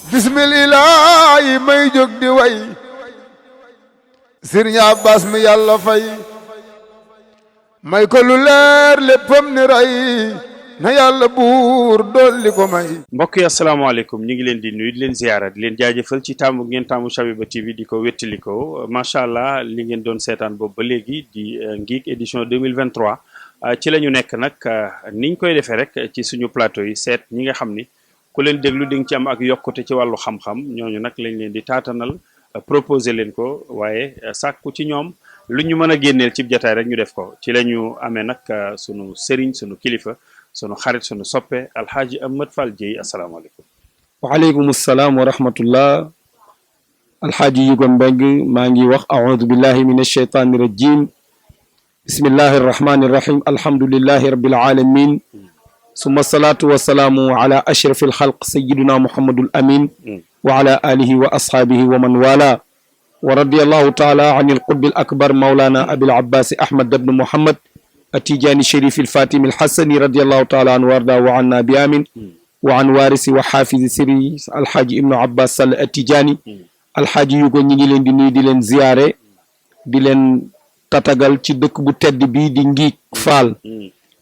bismillaahi may jóg di way Sëriñ Abbas mi yàlla fay may ko lu leer léppam ni ray na yàlla buur dolli ko may. mbokk yi asalaamaaleykum ñu ngi leen di nuyu di leen ziyaara di leen jaajëfal ci taamu ngeen taamu Habiba TV di ko wéttali ko macha allah li ngeen doon seetaan boobu ba léegi di Ngik édition 2023 ci la ñu nekk nag niñ koy defee rek ci suñu plateau yi seet ñi nga xam ni ku leen déglu di nga ci am ak yokkute ci wàllu xam-xam ñooñu nag lañ leen di taatanal proposer leen ko waaye sàkku ci ñoom lu ñu mën a génneel ci jataay rek ñu def ko ci la ñu amee nag sunu sëriñ sunu kilifa. sunu xarit sunu soppe alxaaji Ahmed Fall Dieye asalaamaaleykum. waaleykum salaam wa rahmatullah alxaaji Yugo Mbeng maa ngi wax audu billahi min alcheytaani rajim bismillahi arrahmani irrahim alhamdulillahi rabbil alamin summa salaatu wasalaamu ala ashrafi alxalq sayiduna muhammadul amin wa ala alihi wa ashaabihi wa man wala wa radiallahu taala an alqutbi al akbar maulana abil abbasi ahmad ibn muhammad التيجاني شريف الفاتم الحسني رضي الله تعالى عنه وارضاه وعنا بآمين وعن وارث وحافظ سري الحاج ابن عباس التيجاني الحاج يوغو ñi ngi leen di nuyu di leen ziyaare di leen tatagal ci dëkk bu tedd bii di Ngik Fall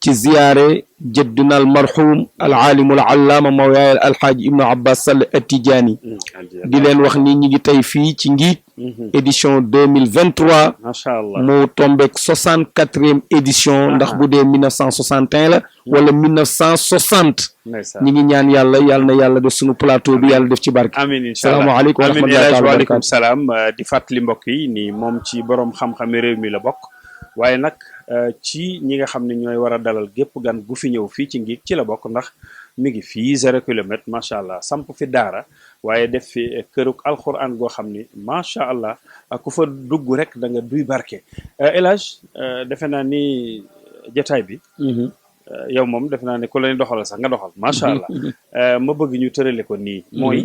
ci ziyaare jëdduna al marhum al alim al allama mawlaay alxaaji ibnu abbas sall attijaani di leen wax ni ñi ngi tey fii ci Ngik édition 2023 macha allah moo tombeek 64e édition ndax bu dee 1961 la wala 1960 ñi ngi ñaan yàlla na yàlla def suñu plateau bi yàlla def ci barke amiin incha allah salaamaaleykum wa rahmatullahi taala waaleykum salaam di fàttali mbokk yi ni moom ci borom xam-xame réew mi la bokk waaye nag ci ñi nga xam ne ñooy war a dalal gépp gan gu fi ñëw fii ci Ngik ci la bokk ndax mi ngi fii 0 kilomètre macha allah samp fi daara waaye def fi këruk alquran goo xam ni macha allah ku fa dugg rek da nga duy barke El Hadj defe naa ni jotaay bi yow moom defe naa ne ku la ni doxal sax nga doxal macha allah ma bëgg ñu tërale ko nii mooy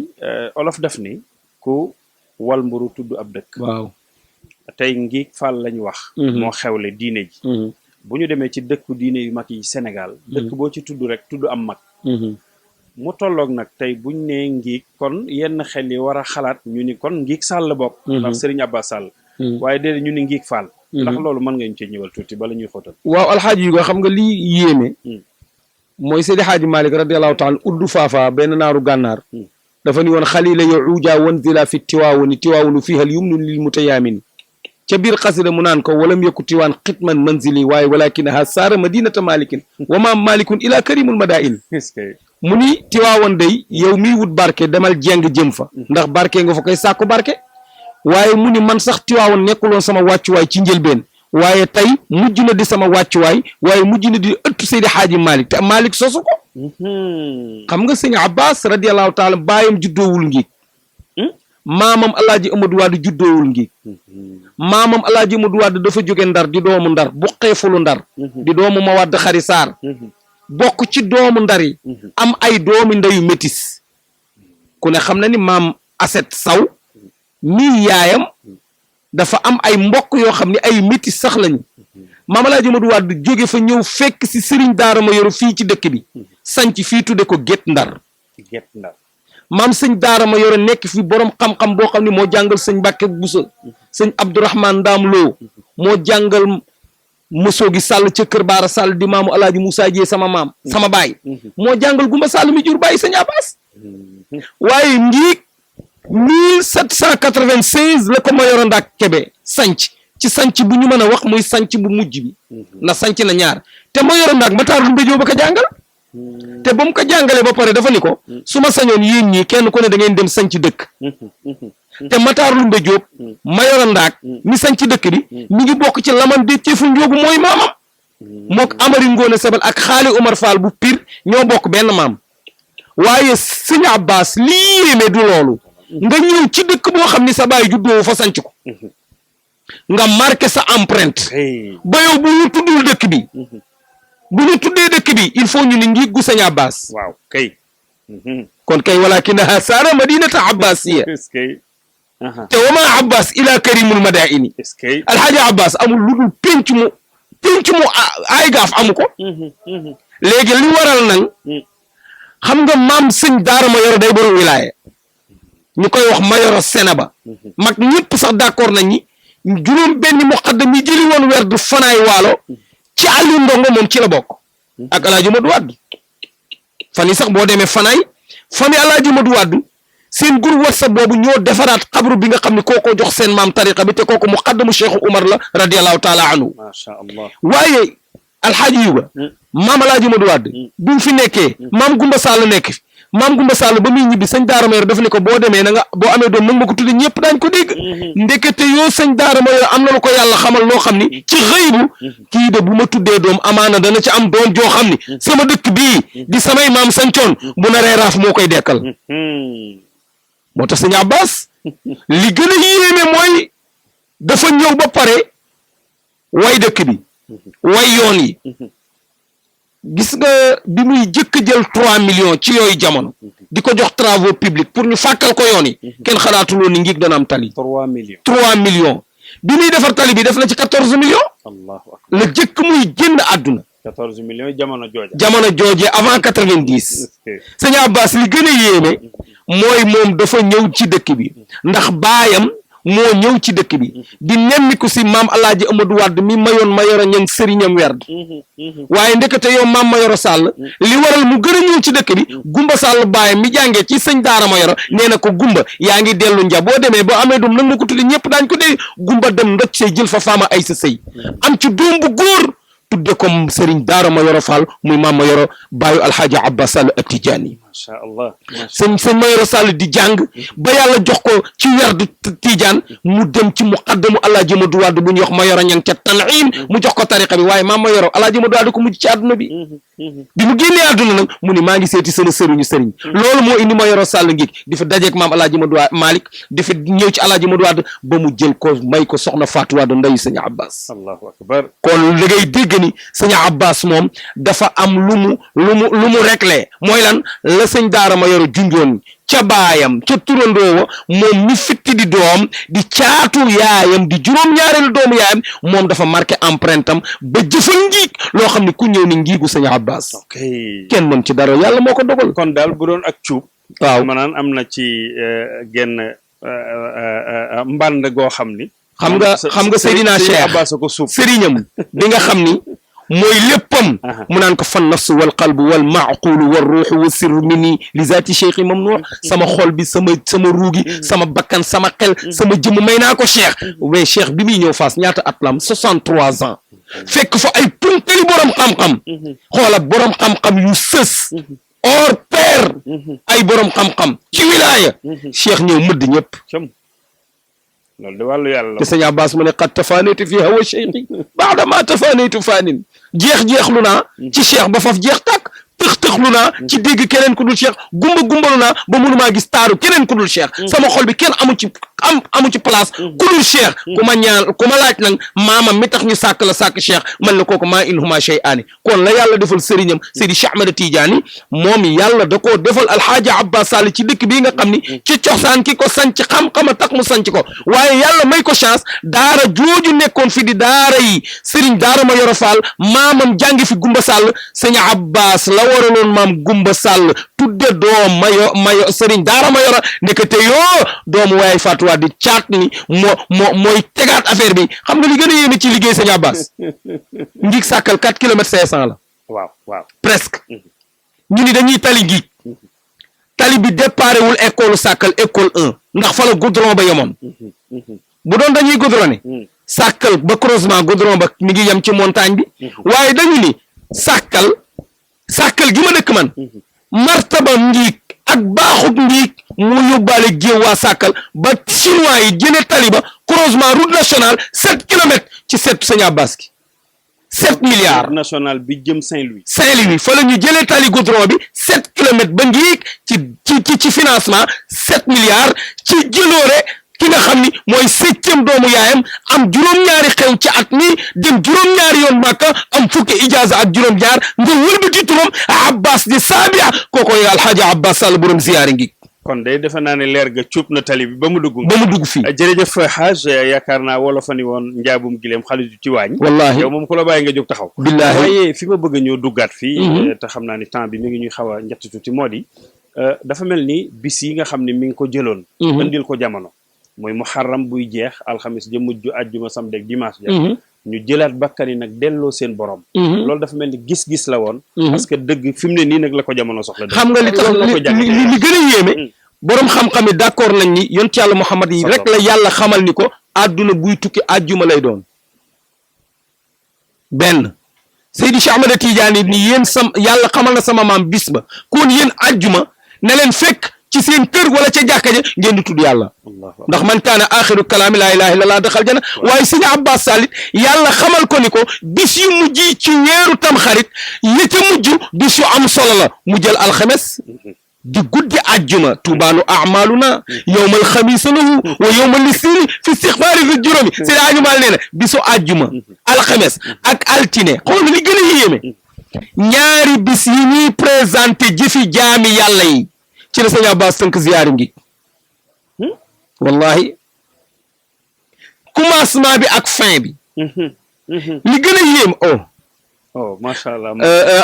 olof def ni ku wal mburu tudd ab dëkk waaw tey Ngik Fall lañu wax moo xewle diine ji bu ñu demee ci dëkku diine yu mag yi Sénégal dëkk boo ci tudd rek tudd am mag mu tolloog nag tey buñ nee Ngik kon yenn xel yi war a xalaat ñu ni kon Ngik Sall la bokk ndax Serigne Abbas Sall waaye déedéet ñu ni Ngik Fall ndax loolu mën nga ñu ci ñëwal tuuti bala ñuy xóotal waaw alxaaji yu ko xam nga lii yéeme mooy Seydi Xaaji Malik radiallahu taala uddu faafa benn naaru gànnaar dafa ni woon xalila yo uja wanzila fi tiwaawuni tiwaawunu fiihal yumnu lil mutayaamin ca biir xasida mu naan ko walam yëkku tiwaan xitman manzili waaye walakinaha saara madinata malikin wa ma malikun ila karimul madain mu ni tiwaawoon day yow miy wut barke demal jeng jëm fa ndax barke nga fa koy sàkku barke waaye mu ni man sax tiwaawoon nekkuloon sama wàccuwaay ci njëlbeen waaye tey mujj na di sama wàccuwaay waaye mujj na di ëttu Seydi Xaaji Malik te Malik sosu ko xam nga sëñ Abbas radiallahu taala baayam juddoowul Ngik maamam alaaji Amadou Wade juddoowul Ngik maamam alaaji Amadou Wade dafa jóge ndar di doomu ndar bu xeefulu ndar di doomu ma wadd xari saar bokk ci doomu ndar yi am ay doomi ndeyu métis ku ne xam na ni maam Aset Saw mii yaayam dafa am ay mbokk yoo xam ne ay métis sax lañu maam alaaji Amadou Wade jóge fa ñëw fekk si sëriñ daara ma yoru fii ci dëkk bi sanc fii tudde ko Gét Ndar maam sëñ daara ma yore nekk fi borom xam-xam boo xam ne moo jàngal sëñ Mbàkke Buso sëñ Abdourahman Ndaam Lo moo jàngal Mosoogi Sàll ca Kër Baara Sàll di maamu alaaji Moussa Dieye sama maam sama baay moo jàngal Gumba Sàll mi jur bàyyi sëñ Abbas waaye Ngik 1796 la ko ma yoro ndaak Kebe sanc ci sanc bu ñu mën a wax muy sanc bu mujj bi na sanc na ñaar te ma yoro ndaak Matar Lumbe Jóob ba ko jàngal te ba mu ko jàngalee ba pare dafa ni ko su ma sañoon yéen ñii kenn ku ne da ngeen dem sanc dëkk te Matar Lumbe Jóob ma yoro ndaak mi sanc dëkk bi mi ngi bokk ci laman de ceefu njóogu mooy maamam mook Amari Ngoone Sebel ak Xaali Omar Fall bu Pire ñoo bokk benn maam waaye sëñ Abbas lii yéeme du loolu nga ñëw ci dëkk boo xam ni sa baay juddoo fa sanc ko nga marqué sa empreinte ba yow bu ñu tuddul dëkk bi bu ñu tuddee dëkk bi il faut ñu ni Ngik gu sëñ Abbas waaw kay kon kay walakinaha saara madinata abbasiya te wama Abbas ila karimul madaini alxaaji Abbas amul lu dul penc mu ay gaaf amu ko léegi li waral nag xam nga maam sëñ daara ma yoro day borom wilaaye ñu koy wax Mayoro Senaba mag ñëpp sax d'accord nañ ni juróom benn muqaddam yi jëli woon werd fanaay waalo ci Aliou Ndongo moom ci la bokk ak Alaaji Madu Wàdd fan yi sax boo demee fanaay famille Alaaji Madu Wàdd seen groupe WhatsApp boobu ñoo defaraat xabru bi nga xam ne kooko jox seen maam tariqa bi te kooku muqaddamu Cheikh Umar la radiyallahu taala anhu macha allah waaye alxaaji Yuba maam Alaaji Madu Wàdd bi mu fi nekkee maam Gumba Sall nekk fi maam Gumba Sall ba muy ñibbi sëñ Daara Mayoro daf ne ko boo demee na nga boo amee doom nag ma ko tudde ñëpp daañ ko dégg ndekete yoo sëñ Daara Mayoro am na lu ko yàlla xamal loo xam ni ci xëybu kii de bu ma tuddee doom amaana dana ci am doom joo xam ni sama dëkk bii di samay maam sancoon bu naree raaf moo koy dekkal moo tax sëñ Abbas li gën a yéeme mooy dafa ñëw ba pare way dëkk bi way yoon yi gis nga bi muy jëkk jël 3 millions ci yooyu jamono di ko jox travaux publics pour ñu fàkkal ko yoon yi kenn xalaatuloon ni Ngig dana am tali 3 millions 3 millions bi muy defar tali bi def na ci 14 millions allahu akbar la jëkk muy génn àdduna 14 millions jamono jooja jamono jooje avant 90 sëñ Abbas li gën a yéeme mooy moom dafa ñëw ci dëkk bi ndax baayam moo ñëw ci dëkk bi di nemmiku si maam Alaaji Amadou Wàdd mi mayoon Mayoro Ñang sëriñam werd waaye ndekete yow maam Mayoro Sall li waral mu gën a ñëw ci dëkk bi Gumba Sall baayam mi jàngee ci sëñ Daara Mayoro nee na ko Gumba yaa ngi dellu nja boo demee boo amee doom nag ma ko tudde ñëpp daañ ko dee Gumba dem ndoj say jël fa faama ay sa sëy am ci doom bu góor tudde ko sëriñ Daara Mayoro Fall muy maam Mayoro baayu alxaaji Abbas Sall At-Tijaani macha allah sëñ Mayoro Sall di jàng ba yàlla jox ko ci werdu Tijaan mu dem ci muqaddamu Alaaji Madu Wàdd bu ñuy wax Mayoro Ñang ca Tan'im mu jox ko tariqa bi waaye maam Mayoro Alaaji Madu Wàdd ko mujj ci àdduna bi bi mu génnee àdduna nag mu ni maa ngi seeti sama sëriñu sëriñ loolu moo indi Mayoro Sall Ngig di fa dajeeg maam Alaaji Madu Wàdd Malick di fa ñëw ci Alaaji Madu Wàdd ba mu jël ko may ko soxna Fatou Wàdd ndeyu sëñ Abbas allahu akbar kon li ngay dégg ni sëñ Abbas moom dafa am lu mu réglé mooy lan la sëñ Daara Mayoro junjoon ca baayam ca turandoowa moom mi fitti di doom di caatu yaayam di juróom-ñaareelu doomu yaayam moom dafa marqué empreinte am ba jëfal Ngig loo xam ne ku ñëw ni Ngigu sëñ Abbas ok kenn mën ci dara yàlla moo ko dogal kon daal bu doon ak cuub waaw maanaam am na ci genn mbànd goo xam ni xam nga Seydina Cheikh Abbas ko suub sëriñam bi nga xam ni mooy léppam mu naan ko fan nafsu wal qalbu wal maaqulu wal ruuxu wa sirru minni li zaati cheikhi mamnuux sama xol bi sama ruugi sama bakkan sama xel sama jëmm may naa ko cheikh mais cheikh bi muy ñëw Fass ñaata at la am 63 ans fekk fa ay punkali borom xam-xam xoola borom xam-xam yu sës hors pair ay borom xam-xam ci wilaaya cheikh ñëw mëdd ñëpp loolu de wàllu yàlla te sëñ Abbas mu ne qad tafaanitu fi hawa cheikhi baada ma tafaanitu faanin jeex-jeexlu naa ci cheikh ba faf jeex tàkk tëx-tëxlu naa ci dégg keneen ku dul cheikh gumbalu naa ba mënumaa gis taaru keneen ku dul cheikh sama xol bi kenn amu ci place ku dul cheikh ku ma laaj nag maamam mi tax ñu sàkk la sàkk cheikh man la kooku maa in huma shay'aani kon la yàlla defal sëriñam Seydi Cheikh Ahmed Tidiane moom yàlla da koo defal alxaaji Abbas Sall ci dëkk bii nga xam ni ci cosaan ki ko sanc xam-xama tax mu sanc ko waaye yàlla may ko chance daara jooju nekkoon fi di daara yi sëriñ Daara Mayoro Fall maamam jàngi fi Gumba Sall sëñ Abbas la waraloon maam Gumba Sall tudde doom mayo sëriñ Daara Mayoro nekkate yoo doomu waaye Fatou Wade di caat ni mooy tegaat affaire bi xam nga li gën a yéeme ci liggéey sëñ Abbas Ngig sàkkal 4 kilomètres 500 la waaw presque ñu ni dañuy tali Ngig tali bi déparé wul école sàkkal école 1 ndax fa la goudron ba yemoon bu doon dañuy goudronné sàkkal ba croisement goudron ba mi ngi yem ci montagne bi waaye dañu ni sàkkal gi ma dëkk man martaba Ngig ak baaxut Ngig mu yóbbaale géew waa sàkkal ba chinois yi jëne tali ba croisement route nationale 7 kilomètres ci sept sëñ Abbas gi 7 milliards national bi jëm Saint-Louis fa la ñu jëlee tali goudron bi 7 kilomètres ba Ngig ci financement 7 milliards ci jëloore ki nga xam ni mooy 7e doomu yaayam am juróom-ñaari xew ci at mi dem juróom-ñaari yoon Màkka am fukki ijaaza ak juróom-ñaar nga wëlbati turam Abbas di saabia kookoy alxaaji Abbas Sall borom ziyaari Ngig kon day defe naa ne leer ga cuub na tali bi ba mu dugg fii jërëjëf Haj yaakaar naa wala fa ni woon njaabum gileem xalitu ci waañ wallahi yow moom ku la bàyyi nga jóg taxaw billahi waaye fi ma bëgg ñoo duggaat fii te xam naa ni temps bi mi ngi ñuy xaw a njatti tuuti moo di dafa mel ni bis yi nga xam ne mi ngi ko jëloon andil ko jamono mooy muharram buy jeex alxamis ja mujj àjjuma samedi ak dimanche ja ñu jëlaat bakkan yi nag delloo seen borom loolu dafa mel ni gis-gis la woon parce que dëgg fi mu ne nii nag la ko jamono soxla xam nga li tax li gën a yéeme borom xam-xam yi d'accord nañ ni yonent yàlla Muhammad yi rek la yàlla xamal ni ko àdduna buy tukki àjjuma lay doon benn Seydi Cheikh Ahmada Tidiane ni yéen yàlla xamal na sama maam bis ba kon yéen àjjuma ne leen fekk ci seen kër wala ca jàkka ja ngeen di tudd yàlla ndax man kaana axiru kalaami laa ilaha illallah daxal jana waaye sëñ Abbas Salit yàlla xamal ko ni ko bis yu mujj ci weeru tam xarit yi ca mujj bis yu am solo la mu jël alxames di guddi àjjuma tuubaanu amaluna yowmal xamiisa lahu wa yowmal lisini fi istixfaari fi juróomi sëñ ajumal nee na bisu àjjuma alxames ak altine xool li gën a yéeme ñaari bis yi ñuy présenté jëfi jaami yàlla yi ci la sëñ Abbas tënk ziyaari ngi wallahi commencement bi ak fin bi li gën a yéem oh macha allah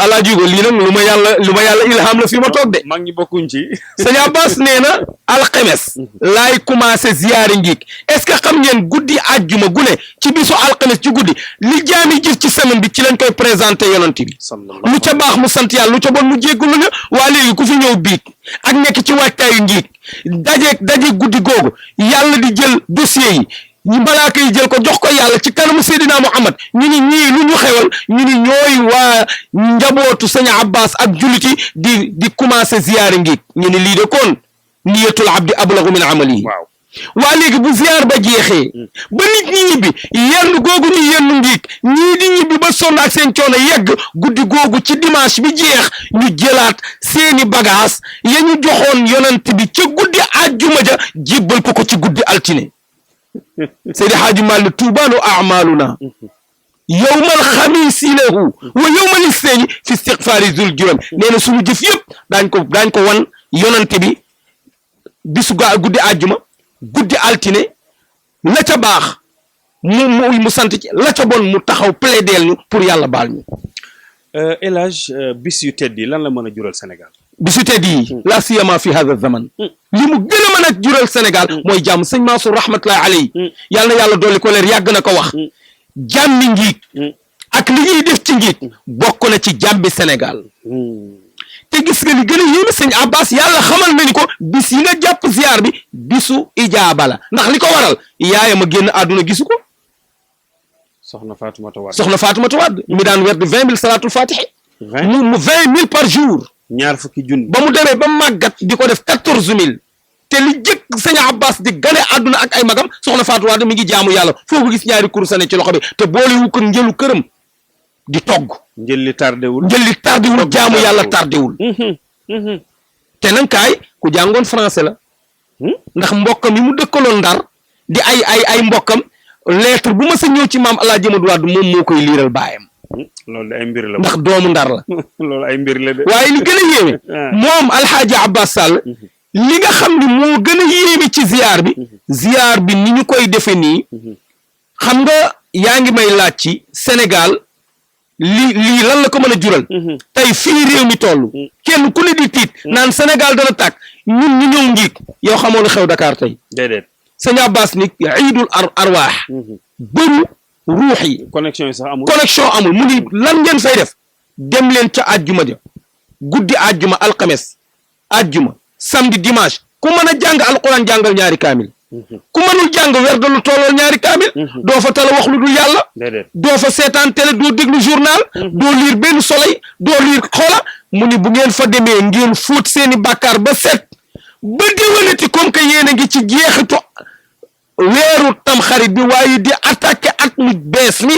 alaaji ko lii nag lu ma yàlla ilham la fi ma toog de mag ñi bokkuñ ci sëñ Abbas nee na alxames laay commencé ziyaari ngiig est-ce que xam ngeen guddi àjjuma gune ci bisu alxames ci guddi li jaami jëf ci semaine bi ci lañ koy présenté yonent bi lu ca baax mu sant yàlla lu ca bon mu jéggulu ñu waa léegi ku fi ñëw biig ak nekk ci waajtaayu ngiig daje guddi googu yàlla di jël dossier yi ñu malaaka yi jël ko jox ko yàlla ci kanamu Seydina Muhammad ñu ni ñii lu ñu xewal ñu ni ñooy waa njabootu sëñ Abbas ak julliti di commencé ziyaare ngiig ñu ni lii de kon niyatul abdi ablagu min amali waa léegi bu ziyaar ba jeexee ba nit ñi ñibbi yenn googu ñu yenn ngiig ñii di ñibbi ba sonn ak seen coono yegg guddi googu ci dimanche bi jeex ñu jëlaat seeni bagage ya ñu joxoon yonent bi ca guddi àjjuma ja jébbal ko ci guddi altine Seydi Haaji Maalik tuubaanu amaluna yowmal xamiisi lahu wa yowmal isniini fi istighfaari zul juróom nee na suñu jëf yëpp daañ ko wan yonante bi bisu guddi àjjuma guddi altine la ca baax mu sant ci la ca bon mu taxaw plaideel ñu pour yàlla baal ñu El Hadj bis yu tedd yi lan la mën a jural Sénégal bisu tedd yi la siyama fi hada zaman li mu gën a mën a jural Sénégal mooy jàmm sëñ Mansour rahmatullahi alayhi yàlla na yàlla dolli ko leer yàgg na ko wax jàmmi ngiig ak li ñuy def ci ngiig bokk na ci jàmbi Sénégal te gis nga li gën a yéeme sëñ Abbas yàlla xamal nañu ko bis yi nga jàpp ziyaar bi bisu ijaaba la ndax li ko waral yaayam a génn àdduna gisu ko soxna Faatumata Wade mi daan werd 20 000 salaatul fatihi mu 20 000 par jour ñaar fukki junni ba mu demee ba màggat di ko def 14 000 te li jëkk sëñ Abbas di gane àdduna ak ay magam soxna Fatou Wade mi ngi jaamu yàlla foo ko gis ñaari kurusane ci loxo bi te boolewu ko njëlu këram di togg njëlli tardewul jaamu yàlla tardewul te nag kaay ku jàngoon français la ndax mbokkam yi mu dëkkaloon Ndar di ay mbokkam lettre bu ma sa ñëw ci maam El Hadj Amadou Wade moom moo koy liiral baayam loolu ay mbir la ndax doomu Ndar la loolu ay mbir la de waaye li gën a yéeme moom Alxaaji Abbas Sall li nga xam ni moo gën a yéeme ci ziyaar bi ni ñu koy defe nii xam nga yaa ngi may laaj ci Sénégal lii lan la ko mën a jural tey fii réew mi toll kenn ku ne di tiit naan Sénégal dana tàkk ñun ñu ñëw ngiig yow xamoo lu xew Dakar tey déedéet sëñ Abbas ni iidul arwaax bëru ruux yi connexion yi sax amul mu ni lan ngeen fay def dem leen ca àjjuma ja guddi àjjuma alxames àjjuma samedi dimanche ku mën a jàng alquran jàngal ñaari kaamil ku mënul jàng werda lu tollool ñaari kaamil doo fa tala wax lu dul yàlla doo fa seetaan télé doo déglu journal doo liir benn soleil doo liir xoola mu ni bu ngeen fa demee ngeen fóot seeni bàkkaar ba set ba déwénati comme que yéen a ngi ci jeexitu weeru tamxarit bi waaye di attaqué at mu bees mi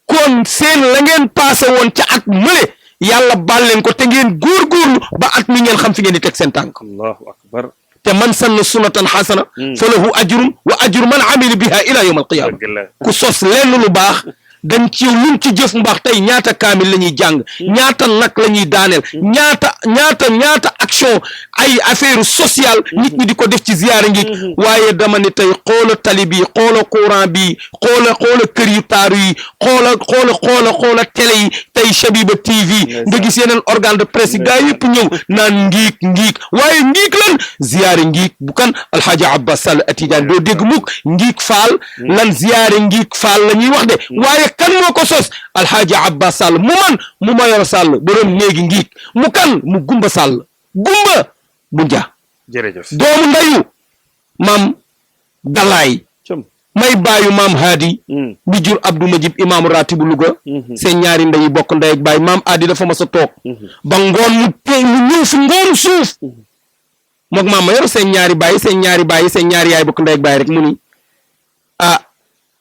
kon seen la ngeen passé woon ca at mële yàlla baal leen ko te ngeen góorgóorlu ba at mi ngeen xam fi ngeen di teg seen tànk allahu akbar te man sanna sunnatan xasana fa lahu ajrum wa ajru man amila biha ila yawm alqiyama ku sos lenn lu baax dañ ci luñ ci jëf mbaax tey ñaata kaamil la ñuy jàng ñaata nag la ñuy daaneel ñaata action ay affaire sociale nit ñi di ko def ci ziyaara ngi waaye dama ne tey xoola tali bi xoola courant bi xoola kër yu taaru yi xoola télé yi tey Shabiba TV nga gis yeneen organe de presse yi gaa yëpp ñëw naan ngiig waaye ngiig lan ziyaare ngiig bu kan Alxaaji Abbas Sall Atijaan doo dégg mukk ngiig faal lan ziyaare ngiig faal la ñuy wax de waaye kan moo ko sos Alxaaji Abbas Sall mu man mu Mayoro Sall borom néegi ngiig mu kan mu Gumba Sall Gumba bu nja jërëjëf doomu ndayu maam Galaay may baayu maam Haadi bi jur Abdou Majib imaamu ratibu Louga seen ñaari ndey yi bokk ndey ak baay maam Haadi dafa ma sa toog ba ngoon mu ñëw fi ngoon suuf mook maam ma yor seen ñaari yaay bokk ndey ak baay rek mu ni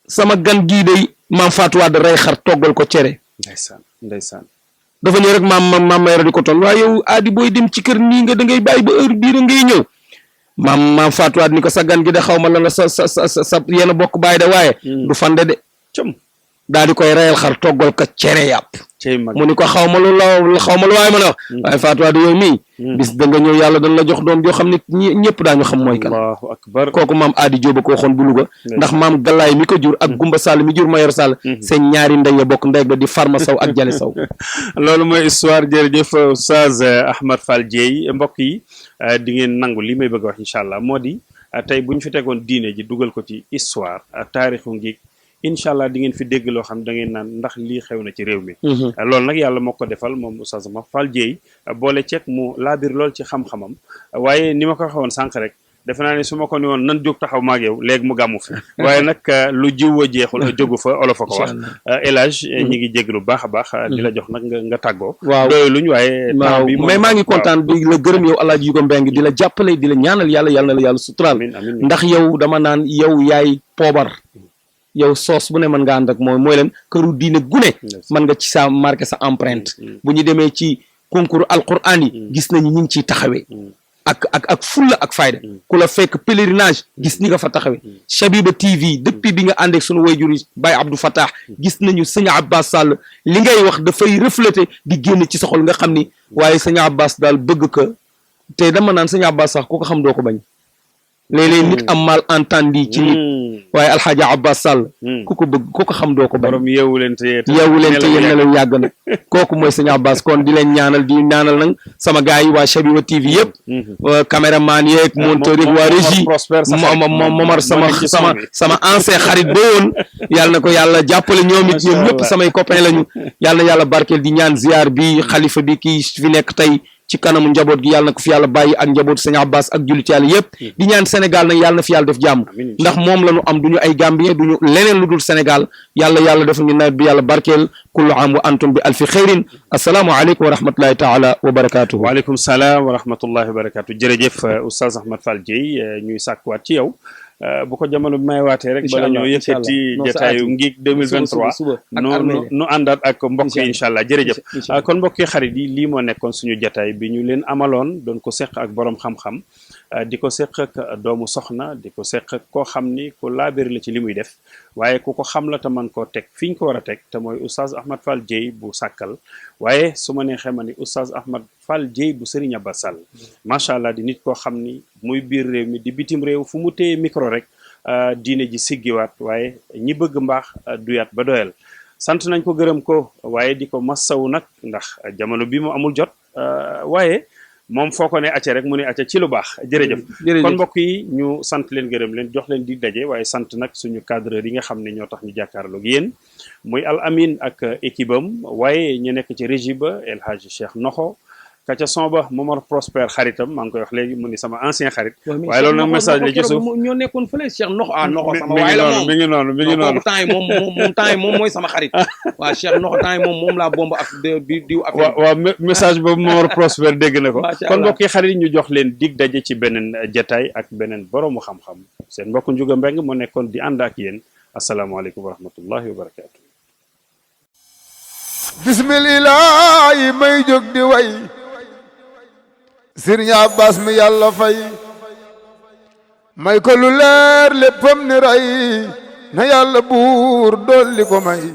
sama gan gii day maam Fatou Wade rey xar toggal ko cere ndeysaan dafa ñëw rek maam ma yor di ko toll waaye yow Haadi booy dem ci kër nii nga da ngay bàyyi ba heure bii rek ngay ñëw maam Fatou Wade ni ko sa gan gi de xaw ma la na sa yéen a bokk bàyyi de waaye du fande de daal di koy reyal xar toggal ko cere yàpp mu ni ko xaw ma lu waaye mën a wax waaye Fatou Wade yooyu mii bis da nga ñëw yàlla dañ la jox doom joo xam ne ñëpp daañu xam mooy kan Allahu akbar kooku maam Haadi Jóoba ko waxoon bu Louga ndax maam Galaay mi ko jur ak Gumba Sall mi jur Mayoro Sall seen ñaari ndey ya bokk ndey ba di Farma Saw ak Jale Saw loolu mooy histoire jërëjëf Oustaz Ahmed Fall Dieye mbokk yi di ngeen nangu li may bëgg a wax incha allah moo di tey bu ñu fi tegoon diine ji dugal ko ci histoire taarixu ngiig incha allah di ngeen fi dégg loo xam da ngeen naan ndax lii xew na ci réew mi loolu nag yàlla moo ko defal moom Oustaz Ahmed Fall Dieye boole ceeg mu laabir lool ci xam-xamam waaye ni ma ko waxoon sànq rek defe naa ne su ma ko ni woon nan jóg taxaw maag yow léegi mu gàmmu fi waaye nag lu jiw a jeexul jógu fa olof a ko wax El Hadj ñi ngi jéglu baax a baax di la jox nag nga tàggoo doy luñ waaye temps bi mais maa ngi kontaan di la gërëm yow Alaaji Yugo Mbeng di la jàppale di la ñaanal yàlla na la yàlla suturaal ndax yow dama naan yow yaay poobar yow soos bu ne mën nga ànd ak mooy leen këru diine gune mën nga ci sa marqué sa empreinte bu ñu demee ci concours alquran yi gis nañu ñu ngi ciy taxawee ak fulla ak fayda ku la fekk pèlerinage gis ni nga fa taxawee Shabiba TV depuis bi nga ànd ak sunu wayjur yi Baye Abdou Fattah gis nañu sëñ Abbas Sall li ngay wax dafay refléter di génn ci soxol nga xam ni waaye sëñ Abbas daal bëgg ko te dama naan sëñ Abbas sax ku ko xam doo ko bañ léeg-léeg nit am malentendu ci nit waaye Alxaaji Abbas Sall ku ko bëgg ku ko xam doo ko bañ yeewu leen te yéen nelaw yàgg na kooku mooy sëñ Abbas kon di leen ñaanal nag sama gars yi waa Shabiba TV yëpp caméraman yeeg monteur yeeg waa régie Momar sama ancien xarit ba woon yàlla na ko yàlla jàppale ñoom ñëpp samay copain lañu yàlla na yàlla barkeel di ñaan ziar bi xalifa bi kii fi nekk tey ci kanamu njaboot gi yàlla na ko fi yàlla bàyyi ak njaboot sëñ Abbas ak jullit yàlla yëpp di ñaan Sénégal nag yàlla na fi yàlla def jàmm ndax moom la ñu am duñu ay Gambien duñu leneen lu dul Sénégal yàlla def ñu nawet bi yàlla barkeel kullu am wa antum bi alfi xeyrin assalaamu aleykum wa rahmatullahi taala wa barakatuhu waaleykum salaam wa rahmatullahi wa barakatuh jërëjëf Oustaz Ahmed Fall Dieye ñuy sàkkuwaat ci yow bu ko jamono bi may waatee rek bala ñoo yëkkati jotaayu ngiig 2023 nu àndaat ak mbokk yi incha allah jërëjëf kon mbokk yi xarit yi lii moo nekkoon suñu jotaay bi ñu leen amaloon doon ko seq ak borom xam-xam di ko seq ak doomu soxna di ko seq ak koo xam ni ku laabir la ci li muy def waaye ku ko xam la te man koo teg fi ñu ko war a teg te mooy Oustaz Ahmed Fall Dieye bu sàkkal waaye su ma neexee ma ni Oustaz Ahmed Fall Dieye bu Serigne Abbas Sall macha allah di nit koo xam ni muy biir réew mi di bitim réew fu mu téye micro rek diine ji siggiwaat waaye ñi bëgg mbaax duyaat ba doyal sant nañ ko gërëm ko waaye di ko massaw nag ndax jamono bi mu amul jot waaye moom foo ko ne acca rek mu ne acca ci lu baax jërëjëf kon mbokk yi ñu sant leen gërëm leen jox leen di daje waaye sant nag suñu cadreur yi nga xam ne ñoo tax ñu jàkkaarloog yéen muy Al Amin ak équipe am waaye ñu nekk ci régie ba El Hadji Cheikh Noxo ka ca son ba Momar Prosper xaritam maa ngi koy wax léegi mu ni sama ancien xarit waaye loolu nag message la ci suuf ñoo nekkoon fële Cheikh Noxo Noxo sama waay la moom mi ngi noonu temps yi moom mooy sama xarit waaw Cheikh Noxo temps yi moom laa bomb ak diw affaire waaw message boobu Momar Prosper dégg na ko kon mbokk yi xarit yi ñu jox leen dig daje ci beneen jataay ak beneen boroomu xam-xam seen mbokk Ndiouga Mbengue moo nekkoon di ànd ak yéen asalaamaaleykum wa rahmatullahi wa barakatu bismillahi may jóg di way Sëriñ Abbas mi yàlla fay may ko lu leer léppam ni ray na yàlla buur dolli ko may